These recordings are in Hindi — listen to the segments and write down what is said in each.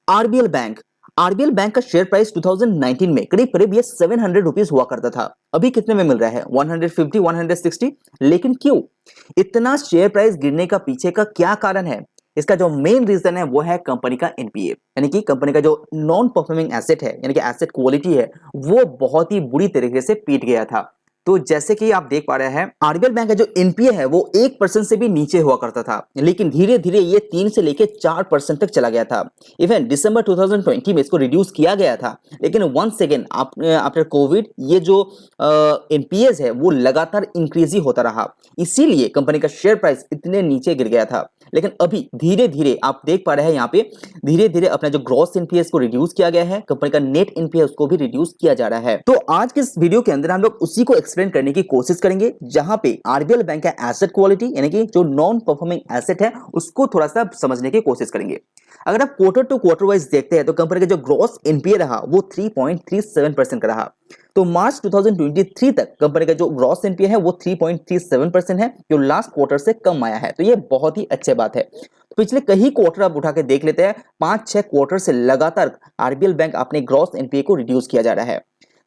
RBL bank. आरबीएल बैंक का शेयर प्राइस 2019 में करीब करीब ये 700 रुपीज हुआ करता था। अभी कितने में मिल रहा है? 150, 160। लेकिन क्यों इतना शेयर प्राइस गिरने का पीछे का क्या कारण है? इसका जो मेन रीजन है वो है कंपनी का एनपीए, यानी कि कंपनी का जो नॉन परफॉर्मिंग एसेट है, यानी कि एसेट क्वालिटी है, वो बहुत ही बुरी तरीके से पीट गया था। तो जैसे कि आप देख पा रहे हैं, आरबीएल बैंक का जो एनपीए है वो 1% से भी नीचे हुआ करता था, लेकिन धीरे धीरे ये 3 से लेकर 4% तक चला गया था। इवन दिसंबर 2020 में इसको रिड्यूस किया गया था, लेकिन वंस अगेन आफ्टर कोविड ये जो एनपीएस है वो लगातार इंक्रीज ही होता रहा, इसीलिए कंपनी का शेयर प्राइस इतने नीचे गिर गया था। लेकिन अभी धीरे धीरे आप देख पा रहे हैं यहाँ पे धीरे धीरे अपना जो ग्रॉस एनपीएस को रिड्यूस किया गया है, कंपनी का नेट एनपीएस को भी रिड्यूस किया जा रहा है। तो आज के इस वीडियो के अंदर हम लोग उसी को एक्सप्लेन करने की कोशिश करेंगे, जहां पे आरबीएल बैंक का एसेट क्वालिटी यानी कि जो नॉन परफॉर्मिंग एसेट है उसको थोड़ा सा समझने की कोशिश करेंगे। अगर आप क्वार्टर टू क्वार्टर वाइज देखते हैं तो कंपनी का जो ग्रॉस एनपीए रहा वो 3.37% का रहा। तो मार्च 2023 तक कंपनी का जो ग्रॉस एनपीए है वो 3.37% है, जो लास्ट क्वार्टर से कम आया है। तो ये बहुत ही अच्छी बात है। तो पिछले कई क्वार्टर आप उठा के देख लेते हैं, 5-6 क्वार्टर से लगातार आरबीएल बैंक अपने ग्रॉस एनपीए को रिड्यूस किया जा रहा है।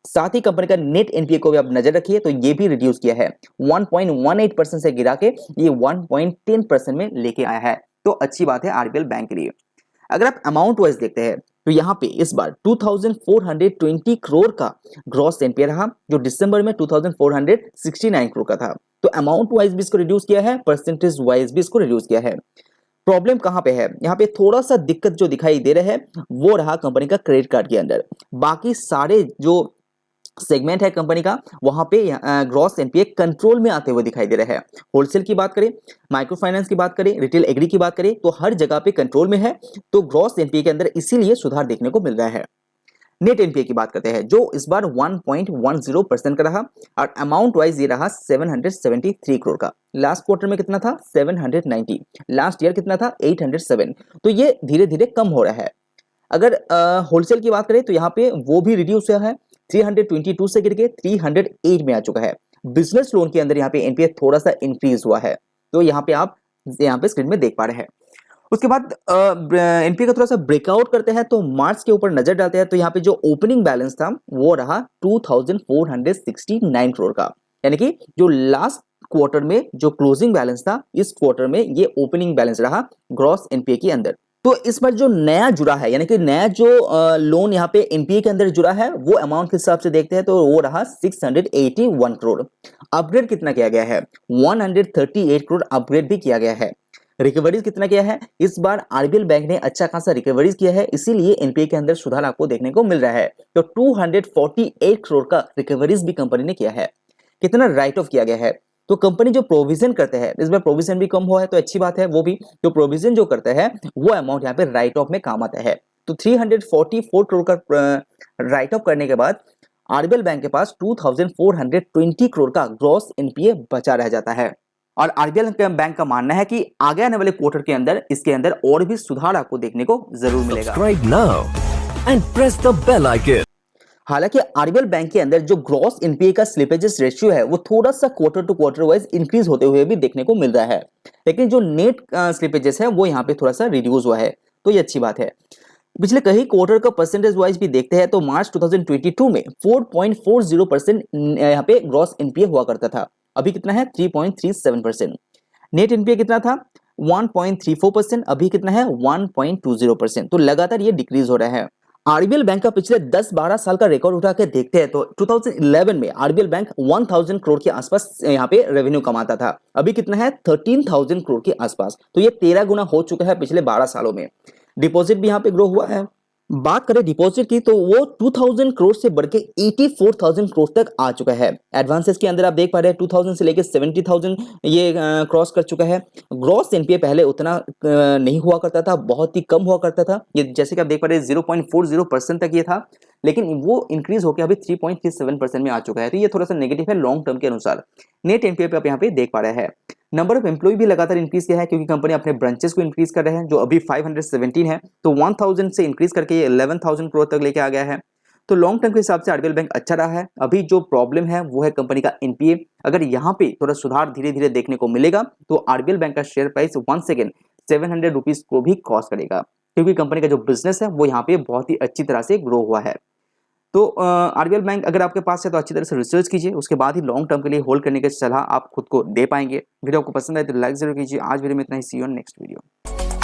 साथ ही कंपनी का नेट एनपीए को भी आप नजर रखिए तो ये भी रिड्यूस किया है, 1.18% से गिरा के ये 1.10% में लेके आया है। तो अच्छी बात है आरबीएल बैंक के लिए। अगर आप अमाउंट वाइज देखते हैं तो यहाँ पे इस बार 2420 करोड़ का ग्रॉस एनपीए रहा, जो दिसंबर में 2469 करोड़ का था। तो अमाउंट वाइज भी इसको रिड्यूस किया है, परसेंटेज वाइज भी इसको रिड्यूस किया है। प्रॉब्लम कहां पे है? यहाँ पे थोड़ा सा दिक्कत जो दिखाई दे रहा है वो रहा कंपनी का क्रेडिट कार्ड के अंदर। बाकी सारे जो सेगमेंट है कंपनी का वहां पे ग्रॉस एनपीए कंट्रोल में आते हुए दिखाई दे रहा है। होलसेल की बात करें, माइक्रो फाइनेंस की बात करें, रिटेल एग्री की बात करें, तो हर जगह पे कंट्रोल में है। तो ग्रॉस एनपीए के अंदर इसीलिए सुधार देखने को मिल रहा है। नेट एनपीए की बात करते हैं, जो इस बार 1.10% का रहा और अमाउंट वाइज ये रहा 773 करोड़ का। लास्ट क्वार्टर में कितना था? 790। लास्ट ईयर कितना था? 807। तो ये धीरे धीरे कम हो रहा है। अगर होलसेल की बात करें तो यहाँ पे वो भी रिड्यूस हुआ है, 322 से गिर के 308 में आ चुका है। बिजनेस लोन के अंदर यहाँ पे एनपीए थोड़ा सा इंक्रीज हुआ है, तो यहाँ पे आप स्क्रीन में देख पा रहे हैं। उसके बाद एनपीए का थोड़ा सा ब्रेकआउट करते हैं तो मार्च के ऊपर नजर डालते हैं तो यहाँ पे जो ओपनिंग बैलेंस था वो रहा 2469 करोड़ का, यानी कि जो लास्ट क्वार्टर में जो क्लोजिंग बैलेंस था इस क्वार्टर में ये ओपनिंग बैलेंस रहा ग्रॉस एनपीए के अंदर। तो इस बार जो नया जुड़ा है, यानी कि नया जो लोन यहाँ पे एनपीए के अंदर जुड़ा है वो अमाउंट के हिसाब से देखते हैं तो वो रहा 681 करोड़। अपग्रेड कितना किया गया है? 138 करोड़ अपग्रेड भी किया गया है। रिकवरीज कितना किया है? इस बार आरबीएल बैंक ने अच्छा खासा रिकवरीज किया है, इसीलिए एनपीए के अंदर सुधार आपको देखने को मिल रहा है। तो 248 करोड़ का रिकवरीज भी कंपनी ने किया है। कितना राइट ऑफ किया गया है? तो कंपनी जो प्रोविजन करते हैं, इस बार प्रोविजन भी कम हुआ है तो अच्छी बात है। वो भी जो प्रोविजन जो करते हैं वो अमाउंट यहाँ पे राइट ऑफ में काम आता है। तो 344 करोड़ का राइट ऑफ करने के बाद आरबीएल बैंक के पास 2420 करोड़ का ग्रॉस एनपीए बचा रह जाता है। और आरबीएल बैंक का मानना है कि आगे आने वाले क्वार्टर के अंदर इसके अंदर और भी सुधार आपको देखने को जरूर मिलेगा। Subscribe now and press the bell icon. हालांकि आरबीएल बैंक के अंदर जो ग्रॉस एनपीए का स्लिपेजेस रेशियो है वो थोड़ा सा quarter to quarter wise increase होते हुए भी देखने को मिल रहा है, लेकिन जो नेट स्लिपेजेस है वो यहाँ पे थोड़ा सा रिड्यूस हुआ है, तो ये अच्छी बात है। पिछले कई क्वार्टर का परसेंटेज वाइज भी देखते हैं तो मार्च 2022 में 4.40% यहाँ पे ग्रॉस एनपीए हुआ करता था, अभी कितना है? 3.37%। नेट एनपीए कितना था? 1.34%, अभी कितना है? 1.20%। तो लगातार ये डिक्रीज हो रहा है। आरबीएल बैंक का पिछले 10-12 साल का रिकॉर्ड उठा के देखते हैं तो 2011 में आरबीएल बैंक 1000 करोड़ के आसपास यहाँ पे रेवेन्यू कमाता था, अभी कितना है? 13,000 करोड़ के आसपास। तो ये 13 गुना हो चुका है पिछले 12 सालों में। डिपॉजिट भी यहाँ पे ग्रो हुआ है। बात करें डिपॉजिट की तो वो 2000 करोड़ से बढ़ के 84,000 करोड़ तक आ चुका है। एडवांसेस के अंदर आप देख पा रहे हैं 2000 से लेके 70,000 ये क्रॉस कर चुका है। ग्रॉस एनपीए पहले उतना नहीं हुआ करता था, बहुत ही कम हुआ करता था, ये जैसे कि आप देख पा रहे हैं 0.40% तक ये था, लेकिन वो इंक्रीज होकर अभी 3.37% में आ चुका है। तो ये थोड़ा सा नेगेटिव है लॉन्ग टर्म के अनुसार। नेट एनपीए पे आप यहाँ पे देख पा रहे हैं। नंबर ऑफ एम्प्लॉय भी लगातार इंक्रीज किया है क्योंकि कंपनी अपने ब्रांचेस को इंक्रीज कर रहे हैं, जो अभी 517 है, तो 1000 से इंक्रीज करके 11,000 करोड़ तक लेके आ गया है। तो लॉन्ग टर्म के हिसाब से आरबीएल बैंक अच्छा रहा है। अभी जो प्रॉब्लम है वो है कंपनी का एनपीए। अगर यहाँ पे थोड़ा सुधार धीरे धीरे देखने को मिलेगा तो आरबीएल बैंक का share price once again 700 rupees को भी क्रॉस करेगा। क्योंकि कंपनी का जो बिजनेस है वो यहाँ पे बहुत ही अच्छी तरह से ग्रो हुआ है। तो आरबीएल बैंक अगर आपके पास है तो अच्छी तरह से रिसर्च कीजिए, उसके बाद ही लॉन्ग टर्म के लिए होल्ड करने की सलाह आप खुद को दे पाएंगे। वीडियो आपको पसंद आए तो लाइक जरूर कीजिए। आज वीडियो में इतना ही, सी यू ऑन नेक्स्ट वीडियो।